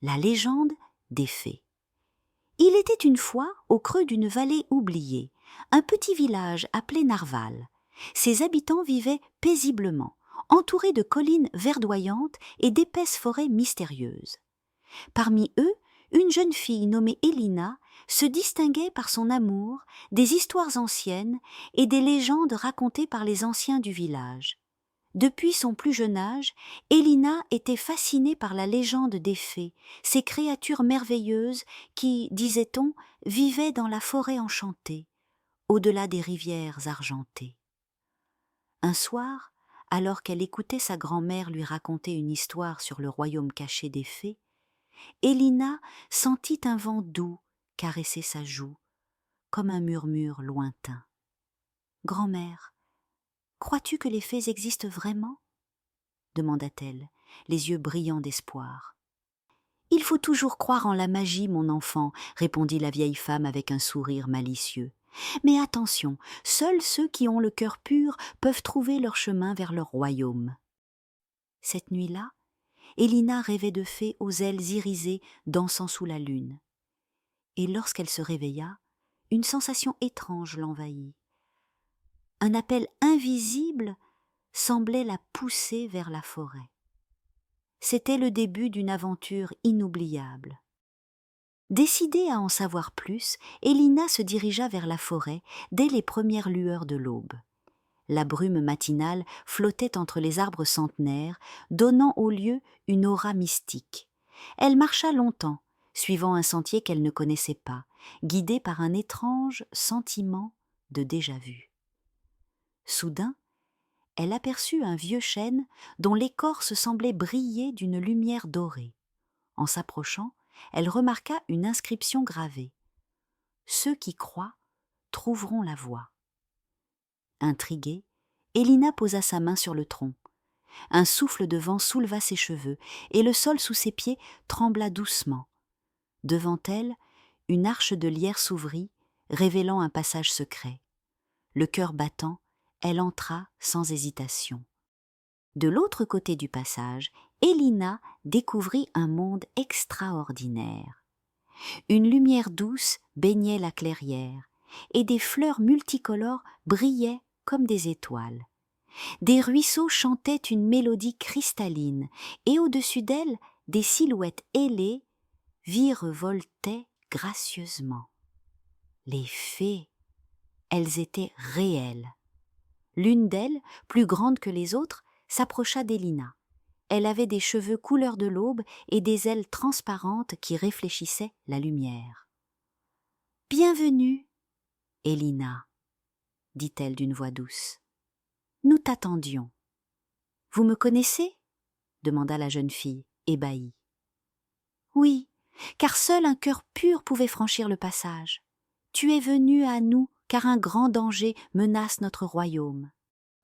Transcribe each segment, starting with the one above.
La légende des fées. Il était une fois, au creux d'une vallée oubliée, un petit village appelé Narval. Ses habitants vivaient paisiblement, entourés de collines verdoyantes et d'épaisses forêts mystérieuses. Parmi eux, une jeune fille nommée Elina se distinguait par son amour des histoires anciennes et des légendes racontées par les anciens du village. Depuis son plus jeune âge, Elina était fascinée par la légende des fées, ces créatures merveilleuses qui, disait-on, vivaient dans la forêt enchantée, au-delà des rivières argentées. Un soir, alors qu'elle écoutait sa grand-mère lui raconter une histoire sur le royaume caché des fées, Elina sentit un vent doux caresser sa joue, comme un murmure lointain. « Grand-mère, crois-tu que les fées existent vraiment ?» demanda-t-elle, les yeux brillants d'espoir. « Il faut toujours croire en la magie, mon enfant, répondit la vieille femme avec un sourire malicieux. Mais attention, seuls ceux qui ont le cœur pur peuvent trouver leur chemin vers leur royaume. Cette nuit-là, Elina rêvait de fées aux ailes irisées dansant sous la lune. Et lorsqu'elle se réveilla, une sensation étrange l'envahit. Un appel invisible semblait la pousser vers la forêt. C'était le début d'une aventure inoubliable. Décidée à en savoir plus, Elina se dirigea vers la forêt dès les premières lueurs de l'aube. La brume matinale flottait entre les arbres centenaires, donnant au lieu une aura mystique. Elle marcha longtemps, suivant un sentier qu'elle ne connaissait pas, guidée par un étrange sentiment de déjà-vu. Soudain, elle aperçut un vieux chêne dont l'écorce semblait briller d'une lumière dorée. En s'approchant, elle remarqua une inscription gravée. « Ceux qui croient trouveront la voie. » Intriguée, Elina posa sa main sur le tronc. Un souffle de vent souleva ses cheveux et le sol sous ses pieds trembla doucement. Devant elle, une arche de lierre s'ouvrit, révélant un passage secret. Le cœur battant, elle entra sans hésitation. De l'autre côté du passage, Elina découvrit un monde extraordinaire. Une lumière douce baignait la clairière, et des fleurs multicolores brillaient comme des étoiles. Des ruisseaux chantaient une mélodie cristalline, et au-dessus d'elles, des silhouettes ailées virevoltaient gracieusement. Les fées, elles étaient réelles. L'une d'elles, plus grande que les autres, s'approcha d'Elina. Elle avait des cheveux couleur de l'aube et des ailes transparentes qui réfléchissaient la lumière. « Bienvenue, Elina, dit-elle d'une voix douce. Nous t'attendions. Vous me connaissez ? Demanda la jeune fille, ébahie. Oui, car seul un cœur pur pouvait franchir le passage. Tu es venue à nous, car un grand danger menace notre royaume.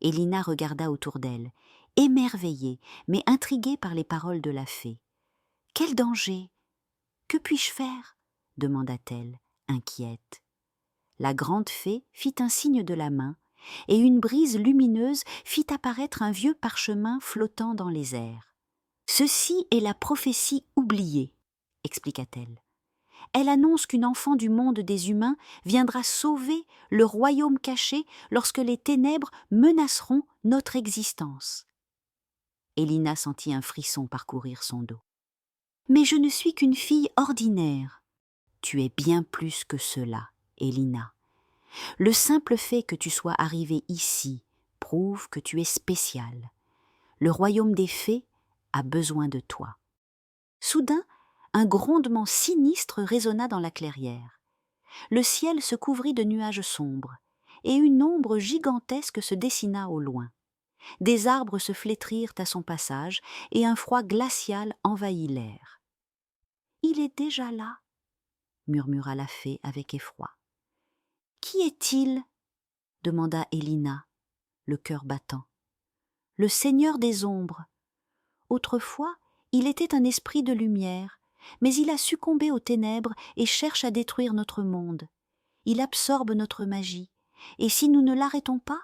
Elina regarda autour d'elle, émerveillée, mais intriguée par les paroles de la fée. « Quel danger ? Que puis-je faire ?» demanda-t-elle, inquiète. La grande fée fit un signe de la main, et une brise lumineuse fit apparaître un vieux parchemin flottant dans les airs. « Ceci est la prophétie oubliée, » expliqua-t-elle. Elle annonce qu'une enfant du monde des humains viendra sauver le royaume caché lorsque les ténèbres menaceront notre existence. Elina sentit un frisson parcourir son dos. « Mais je ne suis qu'une fille ordinaire. »« Tu es bien plus que cela, Elina. Le simple fait que tu sois arrivée ici prouve que tu es spéciale. Le royaume des fées a besoin de toi. » Soudain, un grondement sinistre résonna dans la clairière. Le ciel se couvrit de nuages sombres, et une ombre gigantesque se dessina au loin. Des arbres se flétrirent à son passage, et un froid glacial envahit l'air. « Il est déjà là, » murmura la fée avec effroi. « Qui est-il » demanda Elina, le cœur battant. « Le Seigneur des ombres. Autrefois, il était un esprit de lumière, mais il a succombé aux ténèbres et cherche à détruire notre monde. Il absorbe notre magie, et si nous ne l'arrêtons pas,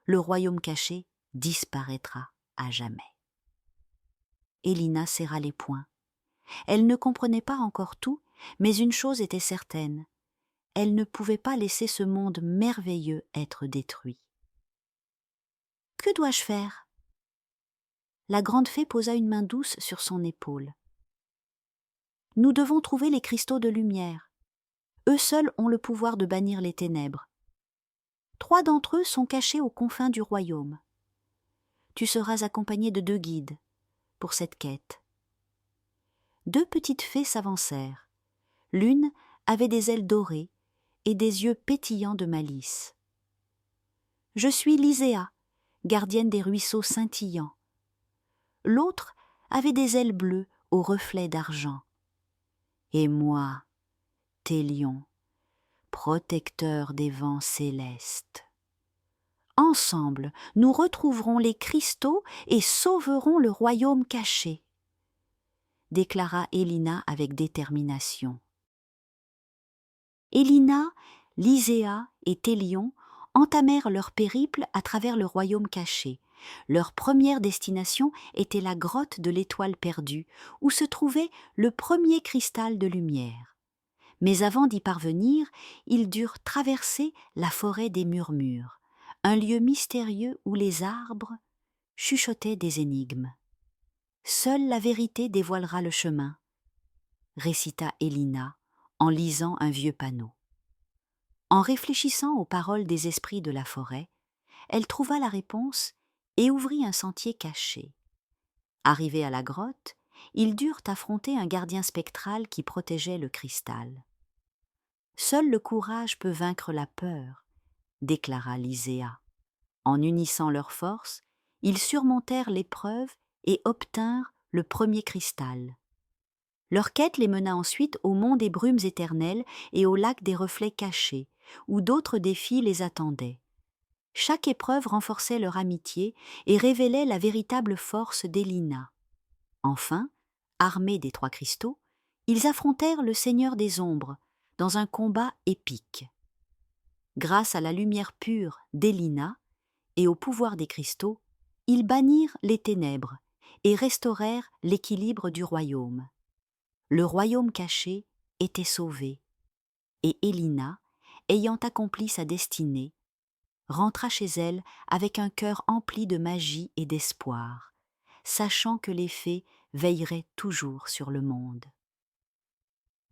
le royaume caché disparaîtra à jamais. » Elina serra les poings. Elle ne comprenait pas encore tout, mais une chose était certaine. Elle ne pouvait pas laisser ce monde merveilleux être détruit. « Que dois-je faire ?» La grande fée posa une main douce sur son épaule. « Nous devons trouver les cristaux de lumière. Eux seuls ont le pouvoir de bannir les ténèbres. 3 d'entre eux sont cachés aux confins du royaume. Tu seras accompagné de 2 guides pour cette quête. » 2 petites fées s'avancèrent. L'une avait des ailes dorées et des yeux pétillants de malice. « Je suis Lyséa, gardienne des ruisseaux scintillants. » L'autre avait des ailes bleues aux reflets d'argent. « Et moi, Télion, protecteur des vents célestes. Ensemble, nous retrouverons les cristaux et sauverons le royaume caché, » déclara Élina avec détermination. Élina, Lyséa et Télion entamèrent leur périple à travers le royaume caché. Leur première destination était la grotte de l'étoile perdue, où se trouvait le premier cristal de lumière. Mais avant d'y parvenir, ils durent traverser la forêt des murmures, un lieu mystérieux où les arbres chuchotaient des énigmes. « Seule la vérité dévoilera le chemin », récita Élina en lisant un vieux panneau. En réfléchissant aux paroles des esprits de la forêt, elle trouva la réponse et ouvrit un sentier caché. Arrivés à la grotte, ils durent affronter un gardien spectral qui protégeait le cristal. « Seul le courage peut vaincre la peur, » déclara Lyséa. En unissant leurs forces, ils surmontèrent l'épreuve et obtinrent le premier cristal. Leur quête les mena ensuite au mont des brumes éternelles et au lac des reflets cachés, où d'autres défis les attendaient. Chaque épreuve renforçait leur amitié et révélait la véritable force d'Élina. Enfin, armés des 3 cristaux, ils affrontèrent le Seigneur des Ombres dans un combat épique. Grâce à la lumière pure d'Élina et au pouvoir des cristaux, ils bannirent les ténèbres et restaurèrent l'équilibre du royaume. Le royaume caché était sauvé, et Élina, ayant accompli sa destinée, rentra chez elle avec un cœur empli de magie et d'espoir, sachant que les fées veilleraient toujours sur le monde.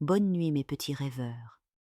Bonne nuit, mes petits rêveurs.